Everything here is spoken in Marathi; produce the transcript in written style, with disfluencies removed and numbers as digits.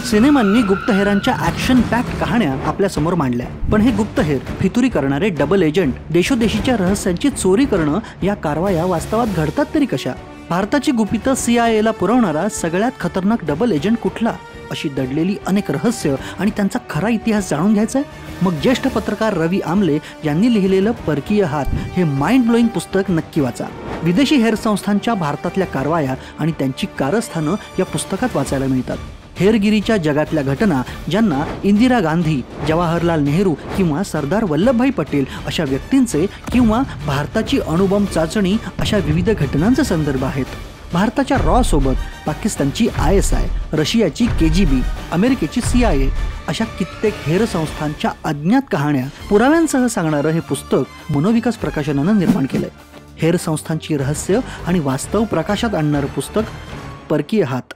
सिनेमांनी गुप्तहेरांच्या ॲक्शन पॅक्ड कहाण्या आपल्या समोर मांडल्या, पण हे गुप्तहेर, फितुरी करणारे डबल एजंट, देशोदेशीच्या रहस्यांची चोरी करणं या कारवाया वास्तवात घडतात तरी कशा? भारताची गुपितं CIA ला पुरवणारा सगळ्यात खतरनाक डबल एजंट कुठला? अशी दडलेली अनेक रहस्य आणि त्यांचा खरा इतिहास जाणून घ्यायचा आहे? मग ज्येष्ठ पत्रकार रवी आमले यांनी लिहिलेलं परकीय हात हे माइंड ब्लोईंग पुस्तक नक्की वाचा. विदेशी हेर संस्थांच्या भारतातल्या कारवाया आणि त्यांची कारस्थानं या पुस्तकात वाचायला मिळतात. हेरगिरीच्या जगातल्या घटना ज्यांना इंदिरा गांधी, जवाहरलाल नेहरू किंवा सरदार वल्लभभाई पटेल अशा व्यक्तींचे किंवा भारताची अणुबॉम्ब चाचणी अशा विविध घटनांचे संदर्भ आहेत. भारताच्या रॉ सोबत पाकिस्तानची ISI, रशियाची KGB, अमेरिकेची CIA अशा कित्येक हेर संस्थांच्या अज्ञात कहाण्या पुराव्यांसह सांगणारं हे पुस्तक मनोविकास प्रकाशनानं निर्माण केलंय. हेर संस्थांची रहस्य आणि वास्तव प्रकाशात आणणारं पुस्तक परकीय हात.